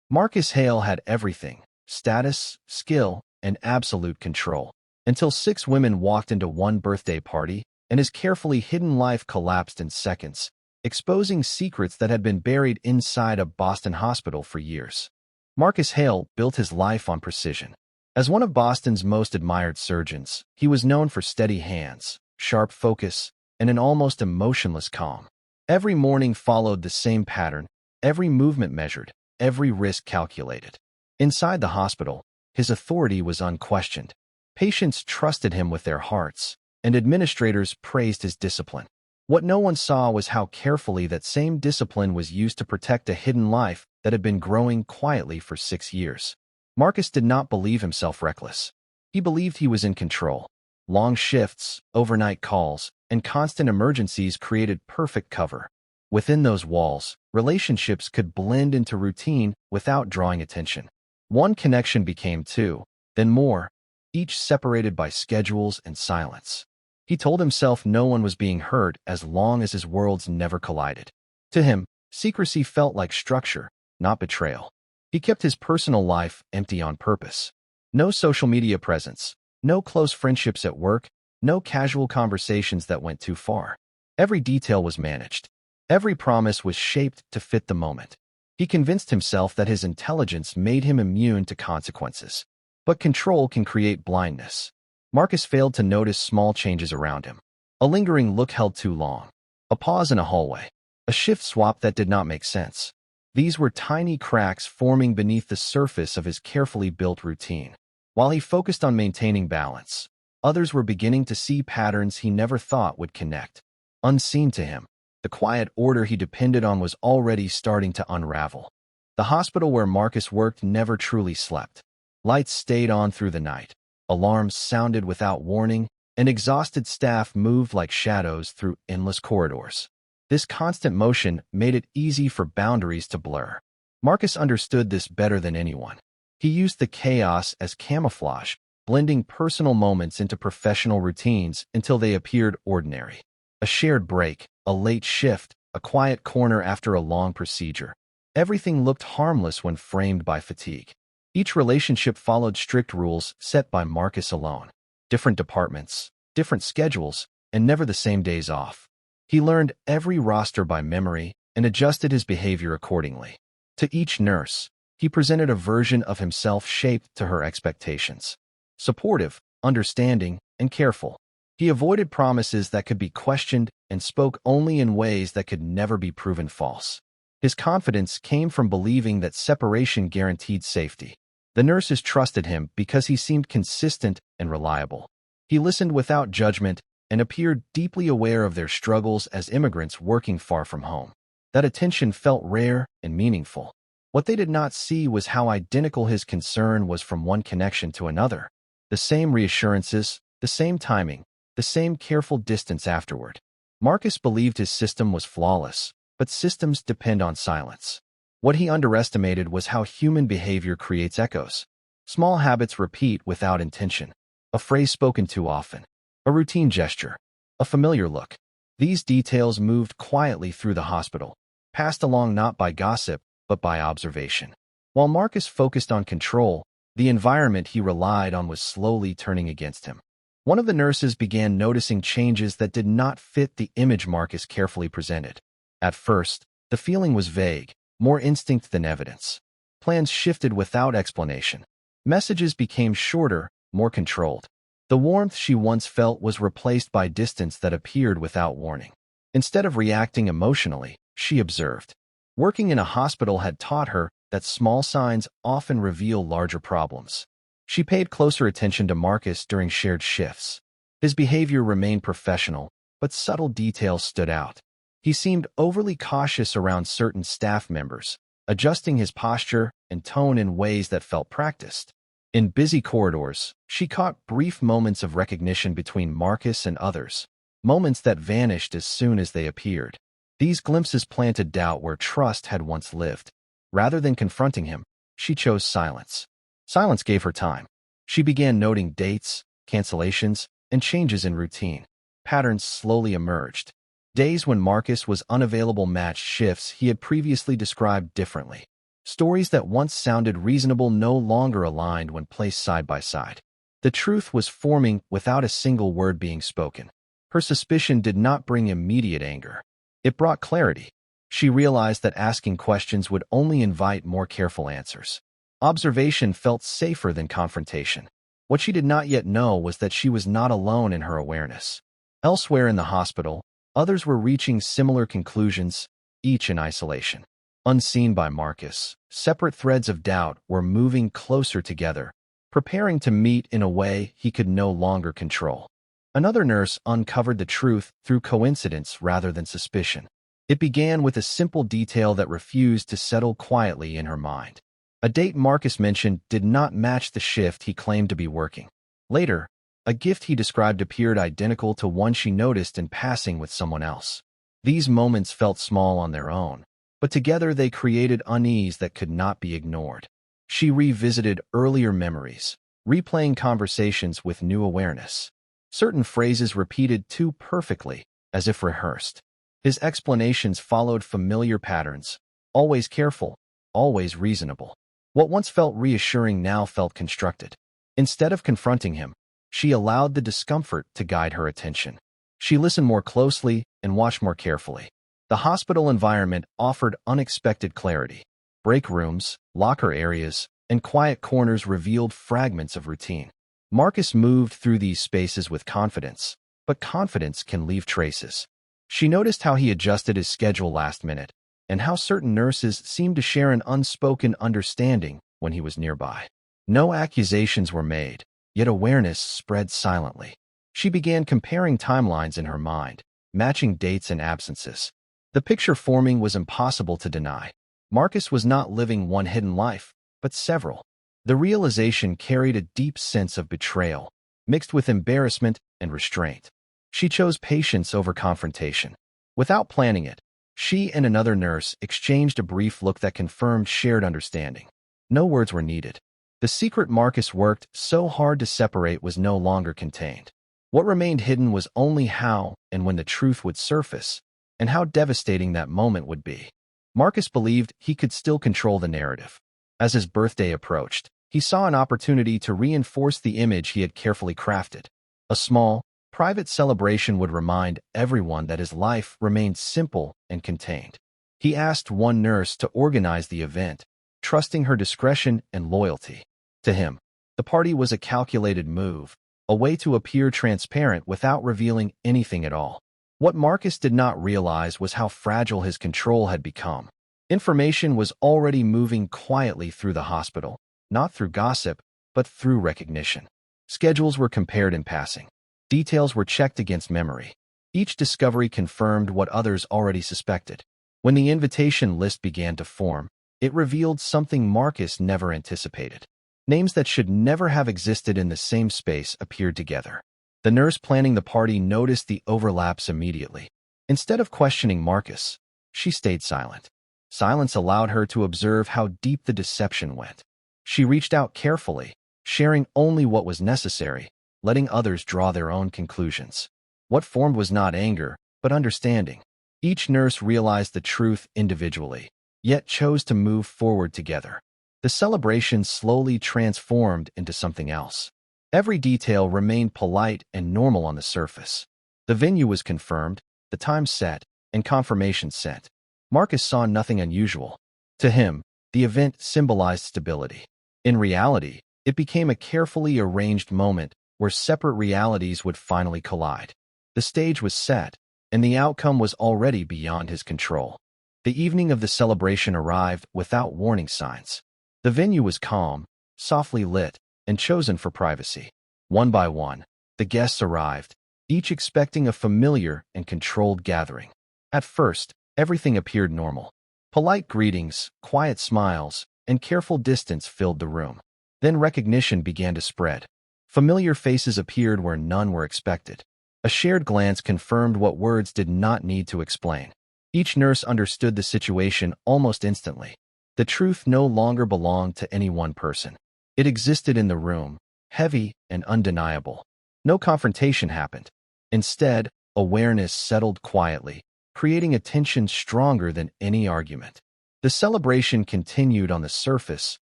Marcus Hale had everything: status, skill, and absolute control. Until 6 women walked into one birthday party, and his carefully hidden life collapsed in seconds, exposing secrets that had been buried inside a Boston hospital for years. Marcus Hale built his life on precision. As one of Boston's most admired surgeons, he was known for steady hands, sharp focus, and an almost emotionless calm. Every morning followed the same pattern, every movement measured, every risk calculated. Inside the hospital, his authority was unquestioned. Patients trusted him with their hearts, and administrators praised his discipline. What no one saw was how carefully that same discipline was used to protect a hidden life that had been growing quietly for 6 years. Marcus did not believe himself reckless. He believed he was in control. Long shifts, overnight calls, and constant emergencies created perfect cover. Within those walls, relationships could blend into routine without drawing attention. One connection became two, then more, each separated by schedules and silence. He told himself no one was being hurt as long as his worlds never collided. To him, secrecy felt like structure, not betrayal. He kept his personal life empty on purpose. No social media presence, no close friendships at work, no casual conversations that went too far. Every detail was managed. Every promise was shaped to fit the moment. He convinced himself that his intelligence made him immune to consequences. But control can create blindness. Marcus failed to notice small changes around him. A lingering look held too long. A pause in a hallway. A shift swap that did not make sense. These were tiny cracks forming beneath the surface of his carefully built routine. While he focused on maintaining balance, others were beginning to see patterns he never thought would connect. Unseen to him, the quiet order he depended on was already starting to unravel. The hospital where Marcus worked never truly slept. Lights stayed on through the night. Alarms sounded without warning, and exhausted staff moved like shadows through endless corridors. This constant motion made it easy for boundaries to blur. Marcus understood this better than anyone. He used the chaos as camouflage, blending personal moments into professional routines until they appeared ordinary. A shared break, a late shift, a quiet corner after a long procedure. Everything looked harmless when framed by fatigue. Each relationship followed strict rules set by Marcus alone. Different departments, different schedules, and never the same days off. He learned every roster by memory and adjusted his behavior accordingly. To each nurse, he presented a version of himself shaped to her expectations. Supportive, understanding, and careful. He avoided promises that could be questioned and spoke only in ways that could never be proven false. His confidence came from believing that separation guaranteed safety. The nurses trusted him because he seemed consistent and reliable. He listened without judgment and appeared deeply aware of their struggles as immigrants working far from home. That attention felt rare and meaningful. What they did not see was how identical his concern was from one connection to another. The same reassurances, the same timing, the same careful distance afterward. Marcus believed his system was flawless, but systems depend on silence. What he underestimated was how human behavior creates echoes. Small habits repeat without intention. A phrase spoken too often. A routine gesture. A familiar look. These details moved quietly through the hospital, passed along not by gossip, but by observation. While Marcus focused on control, the environment he relied on was slowly turning against him. One of the nurses began noticing changes that did not fit the image Marcus carefully presented. At first, the feeling was vague, more instinct than evidence. Plans shifted without explanation. Messages became shorter, more controlled. The warmth she once felt was replaced by distance that appeared without warning. Instead of reacting emotionally, she observed. Working in a hospital had taught her that small signs often reveal larger problems. She paid closer attention to Marcus during shared shifts. His behavior remained professional, but subtle details stood out. He seemed overly cautious around certain staff members, adjusting his posture and tone in ways that felt practiced. In busy corridors, she caught brief moments of recognition between Marcus and others, moments that vanished as soon as they appeared. These glimpses planted doubt where trust had once lived. Rather than confronting him, she chose silence. Silence gave her time. She began noting dates, cancellations, and changes in routine. Patterns slowly emerged. Days when Marcus was unavailable matched shifts he had previously described differently. Stories that once sounded reasonable no longer aligned when placed side by side. The truth was forming without a single word being spoken. Her suspicion did not bring immediate anger. It brought clarity. She realized that asking questions would only invite more careful answers. Observation felt safer than confrontation. What she did not yet know was that she was not alone in her awareness. Elsewhere in the hospital, others were reaching similar conclusions, each in isolation. Unseen by Marcus, separate threads of doubt were moving closer together, preparing to meet in a way he could no longer control. Another nurse uncovered the truth through coincidence rather than suspicion. It began with a simple detail that refused to settle quietly in her mind. A date Marcus mentioned did not match the shift he claimed to be working. Later, a gift he described appeared identical to one she noticed in passing with someone else. These moments felt small on their own, but together they created unease that could not be ignored. She revisited earlier memories, replaying conversations with new awareness. Certain phrases repeated too perfectly, as if rehearsed. His explanations followed familiar patterns, always careful, always reasonable. What once felt reassuring now felt constructed. Instead of confronting him, she allowed the discomfort to guide her attention. She listened more closely and watched more carefully. The hospital environment offered unexpected clarity. Break rooms, locker areas, and quiet corners revealed fragments of routine. Marcus moved through these spaces with confidence, but confidence can leave traces. She noticed how he adjusted his schedule last minute, and how certain nurses seemed to share an unspoken understanding when he was nearby. No accusations were made, yet awareness spread silently. She began comparing timelines in her mind, matching dates and absences. The picture forming was impossible to deny. Marcus was not living one hidden life, but several. The realization carried a deep sense of betrayal, mixed with embarrassment and restraint. She chose patience over confrontation. Without planning it, she and another nurse exchanged a brief look that confirmed shared understanding. No words were needed. The secret Marcus worked so hard to separate was no longer contained. What remained hidden was only how and when the truth would surface, and how devastating that moment would be. Marcus believed he could still control the narrative. As his birthday approached, he saw an opportunity to reinforce the image he had carefully crafted. A small, private celebration would remind everyone that his life remained simple and contained. He asked one nurse to organize the event, trusting her discretion and loyalty. To him, the party was a calculated move, a way to appear transparent without revealing anything at all. What Marcus did not realize was how fragile his control had become. Information was already moving quietly through the hospital, not through gossip, but through recognition. Schedules were compared in passing. Details were checked against memory. Each discovery confirmed what others already suspected. When the invitation list began to form, it revealed something Marcus never anticipated. Names that should never have existed in the same space appeared together. The nurse planning the party noticed the overlaps immediately. Instead of questioning Marcus, she stayed silent. Silence allowed her to observe how deep the deception went. She reached out carefully, sharing only what was necessary, letting others draw their own conclusions. What formed was not anger, but understanding. Each nurse realized the truth individually, yet chose to move forward together. The celebration slowly transformed into something else. Every detail remained polite and normal on the surface. The venue was confirmed, the time set, and confirmation sent. Marcus saw nothing unusual. To him, the event symbolized stability. In reality, it became a carefully arranged moment where separate realities would finally collide. The stage was set, and the outcome was already beyond his control. The evening of the celebration arrived without warning signs. The venue was calm, softly lit, and chosen for privacy. One by one, the guests arrived, each expecting a familiar and controlled gathering. At first, everything appeared normal. Polite greetings, quiet smiles, and careful distance filled the room. Then recognition began to spread. Familiar faces appeared where none were expected. A shared glance confirmed what words did not need to explain. Each nurse understood the situation almost instantly. The truth no longer belonged to any one person. It existed in the room, heavy and undeniable. No confrontation happened. Instead, awareness settled quietly, creating a tension stronger than any argument. The celebration continued on the surface,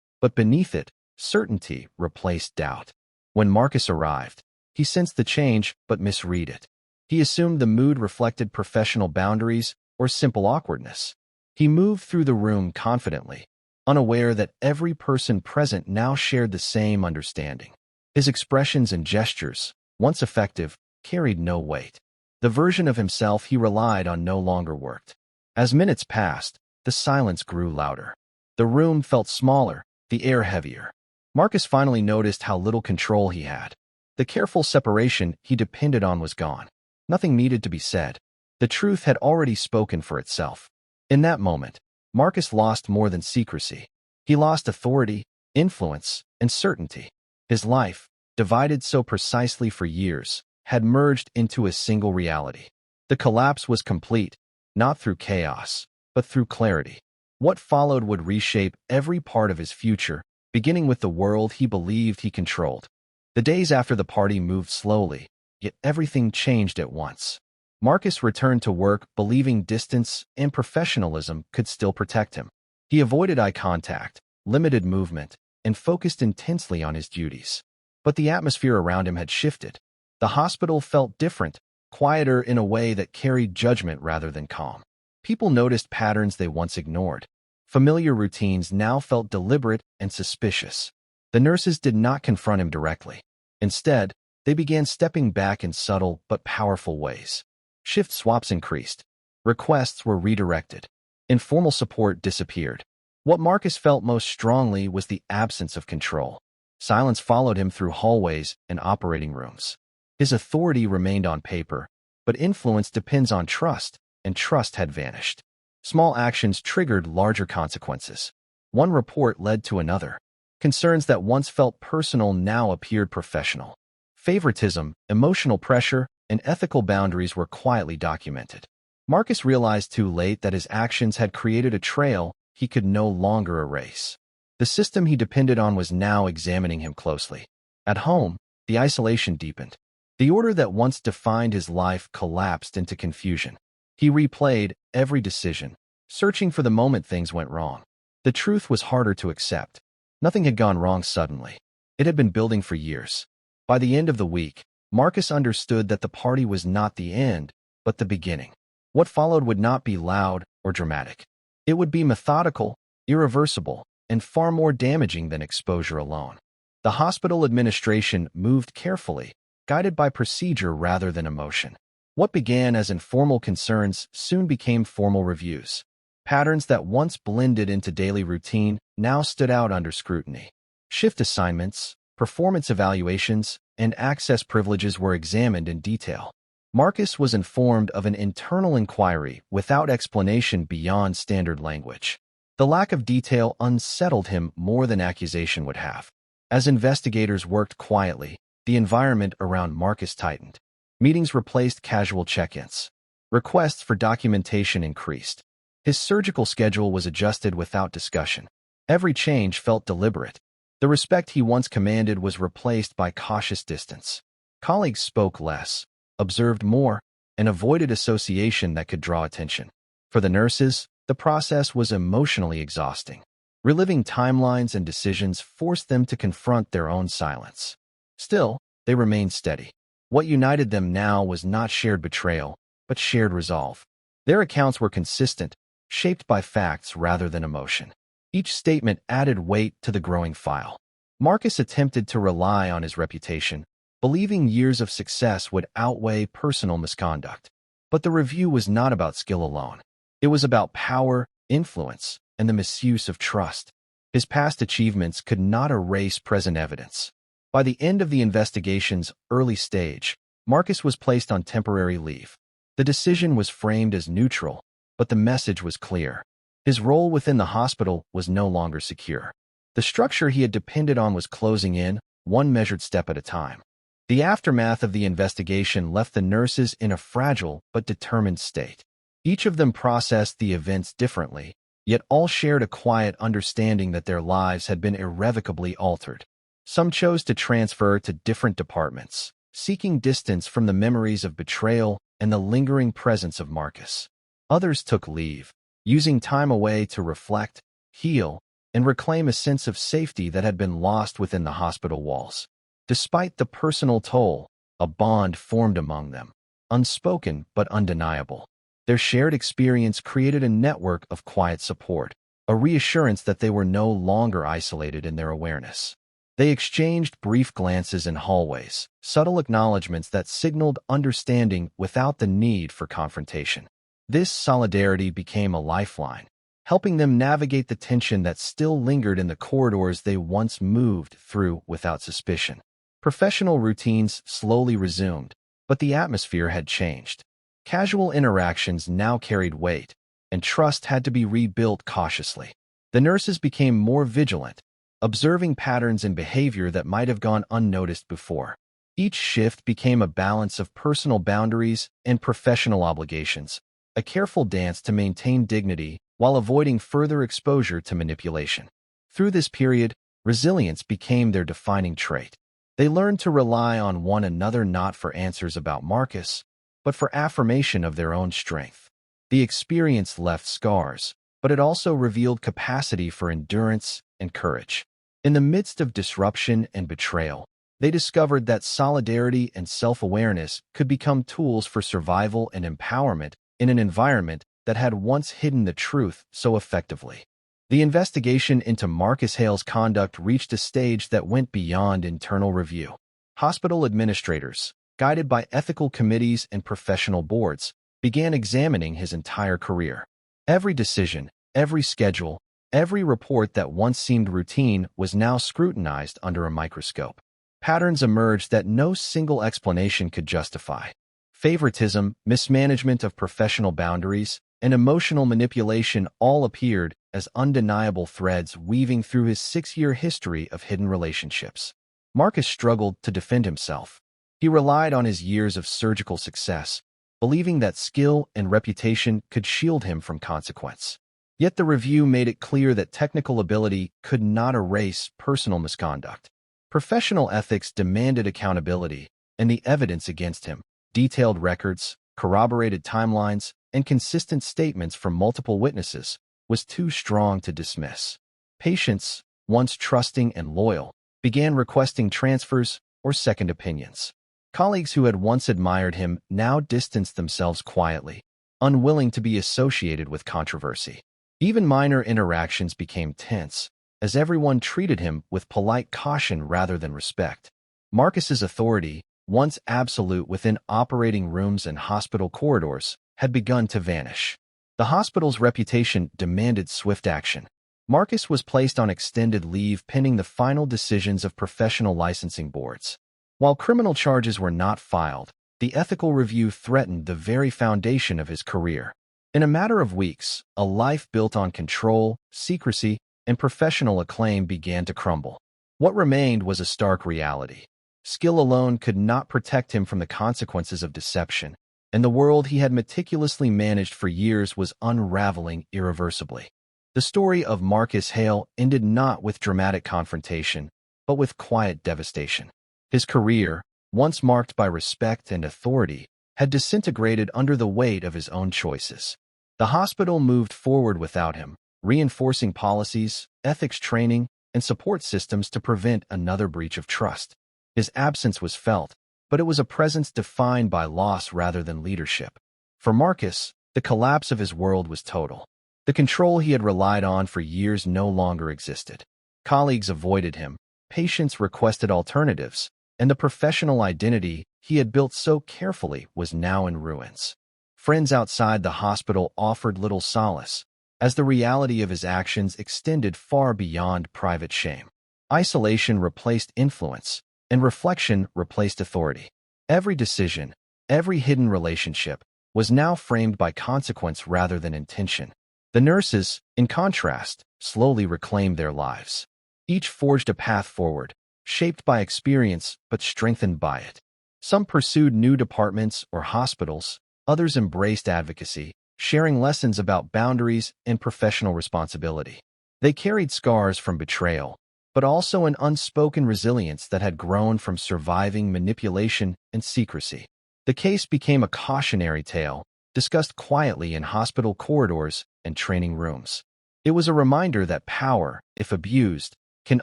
but beneath it, certainty replaced doubt. When Marcus arrived, he sensed the change but misread it. He assumed the mood reflected professional boundaries or simple awkwardness. He moved through the room confidently, unaware that every person present now shared the same understanding. His expressions and gestures, once effective, carried no weight. The version of himself he relied on no longer worked. As minutes passed, the silence grew louder. The room felt smaller, the air heavier. Marcus finally noticed how little control he had. The careful separation he depended on was gone. Nothing needed to be said. The truth had already spoken for itself. In that moment, Marcus lost more than secrecy. He lost authority, influence, and certainty. His life, divided so precisely for years, had merged into a single reality. The collapse was complete, not through chaos, but through clarity. What followed would reshape every part of his future, beginning with the world he believed he controlled. The days after the party moved slowly, yet everything changed at once. Marcus returned to work believing distance and professionalism could still protect him. He avoided eye contact, limited movement, and focused intensely on his duties. But the atmosphere around him had shifted. The hospital felt different, quieter in a way that carried judgment rather than calm. People noticed patterns they once ignored. Familiar routines now felt deliberate and suspicious. The nurses did not confront him directly. Instead, they began stepping back in subtle but powerful ways. Shift swaps increased. Requests were redirected. Informal support disappeared. What Marcus felt most strongly was the absence of control. Silence followed him through hallways and operating rooms. His authority remained on paper, but influence depends on trust, and trust had vanished. Small actions triggered larger consequences. One report led to another. Concerns that once felt personal now appeared professional. Favoritism, emotional pressure, and ethical boundaries were quietly documented. Marcus realized too late that his actions had created a trail he could no longer erase. The system he depended on was now examining him closely. At home, the isolation deepened. The order that once defined his life collapsed into confusion. He replayed every decision, searching for the moment things went wrong. The truth was harder to accept. Nothing had gone wrong suddenly. It had been building for years. By the end of the week, Marcus understood that the party was not the end, but the beginning. What followed would not be loud or dramatic. It would be methodical, irreversible, and far more damaging than exposure alone. The hospital administration moved carefully, guided by procedure rather than emotion. What began as informal concerns soon became formal reviews. Patterns that once blended into daily routine now stood out under scrutiny. Shift assignments, performance evaluations, and access privileges were examined in detail. Marcus was informed of an internal inquiry without explanation beyond standard language. The lack of detail unsettled him more than accusation would have. As investigators worked quietly, the environment around Marcus tightened. Meetings replaced casual check-ins. Requests for documentation increased. His surgical schedule was adjusted without discussion. Every change felt deliberate. The respect he once commanded was replaced by cautious distance. Colleagues spoke less, observed more, and avoided association that could draw attention. For the nurses, the process was emotionally exhausting. Reliving timelines and decisions forced them to confront their own silence. Still, they remained steady. What united them now was not shared betrayal, but shared resolve. Their accounts were consistent, shaped by facts rather than emotion. Each statement added weight to the growing file. Marcus attempted to rely on his reputation, believing years of success would outweigh personal misconduct. But the review was not about skill alone. It was about power, influence, and the misuse of trust. His past achievements could not erase present evidence. By the end of the investigation's early stage, Marcus was placed on temporary leave. The decision was framed as neutral, but the message was clear. His role within the hospital was no longer secure. The structure he had depended on was closing in, one measured step at a time. The aftermath of the investigation left the nurses in a fragile but determined state. Each of them processed the events differently, yet all shared a quiet understanding that their lives had been irrevocably altered. Some chose to transfer to different departments, seeking distance from the memories of betrayal and the lingering presence of Marcus. Others took leave, using time away to reflect, heal, and reclaim a sense of safety that had been lost within the hospital walls. Despite the personal toll, a bond formed among them, unspoken but undeniable. Their shared experience created a network of quiet support, a reassurance that they were no longer isolated in their awareness. They exchanged brief glances in hallways, subtle acknowledgments that signaled understanding without the need for confrontation. This solidarity became a lifeline, helping them navigate the tension that still lingered in the corridors they once moved through without suspicion. Professional routines slowly resumed, but the atmosphere had changed. Casual interactions now carried weight, and trust had to be rebuilt cautiously. The nurses became more vigilant, observing patterns in behavior that might have gone unnoticed before. Each shift became a balance of personal boundaries and professional obligations, a careful dance to maintain dignity while avoiding further exposure to manipulation. Through this period, resilience became their defining trait. They learned to rely on one another not for answers about Marcus, but for affirmation of their own strength. The experience left scars, but it also revealed capacity for endurance and courage. In the midst of disruption and betrayal, they discovered that solidarity and self-awareness could become tools for survival and empowerment in an environment that had once hidden the truth so effectively. The investigation into Marcus Hale's conduct reached a stage that went beyond internal review. Hospital administrators, guided by ethical committees and professional boards, began examining his entire career. Every decision, every schedule, every report that once seemed routine was now scrutinized under a microscope. Patterns emerged that no single explanation could justify. Favoritism, mismanagement of professional boundaries, and emotional manipulation all appeared as undeniable threads weaving through his 6-year history of hidden relationships. Marcus struggled to defend himself. He relied on his years of surgical success, believing that skill and reputation could shield him from consequence. Yet the review made it clear that technical ability could not erase personal misconduct. Professional ethics demanded accountability, and the evidence against him, detailed records, corroborated timelines, and consistent statements from multiple witnesses, was too strong to dismiss. Patients, once trusting and loyal, began requesting transfers or second opinions. Colleagues who had once admired him now distanced themselves quietly, unwilling to be associated with controversy. Even minor interactions became tense, as everyone treated him with polite caution rather than respect. Marcus's authority, once absolute within operating rooms and hospital corridors, had begun to vanish. The hospital's reputation demanded swift action. Marcus was placed on extended leave pending the final decisions of professional licensing boards. While criminal charges were not filed, the ethical review threatened the very foundation of his career. In a matter of weeks, a life built on control, secrecy, and professional acclaim began to crumble. What remained was a stark reality. Skill alone could not protect him from the consequences of deception, and the world he had meticulously managed for years was unraveling irreversibly. The story of Marcus Hale ended not with dramatic confrontation, but with quiet devastation. His career, once marked by respect and authority, had disintegrated under the weight of his own choices. The hospital moved forward without him, reinforcing policies, ethics training, and support systems to prevent another breach of trust. His absence was felt, but it was a presence defined by loss rather than leadership. For Marcus, the collapse of his world was total. The control he had relied on for years no longer existed. Colleagues avoided him, patients requested alternatives, and the professional identity he had built so carefully was now in ruins. Friends outside the hospital offered little solace, as the reality of his actions extended far beyond private shame. Isolation replaced influence, and reflection replaced authority. Every decision, every hidden relationship, was now framed by consequence rather than intention. The nurses, in contrast, slowly reclaimed their lives. Each forged a path forward, shaped by experience but strengthened by it. Some pursued new departments or hospitals, others embraced advocacy, sharing lessons about boundaries and professional responsibility. They carried scars from betrayal, but also an unspoken resilience that had grown from surviving manipulation and secrecy. The case became a cautionary tale, discussed quietly in hospital corridors and training rooms. It was a reminder that power, if abused, can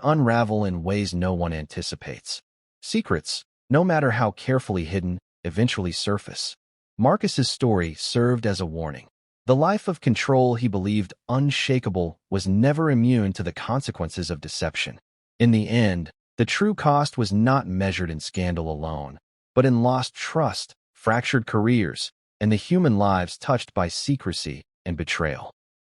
unravel in ways no one anticipates. Secrets, no matter how carefully hidden, eventually surface. Marcus's story served as a warning. The life of control he believed unshakable was never immune to the consequences of deception. In the end, the true cost was not measured in scandal alone, but in lost trust, fractured careers, and the human lives touched by secrecy and betrayal.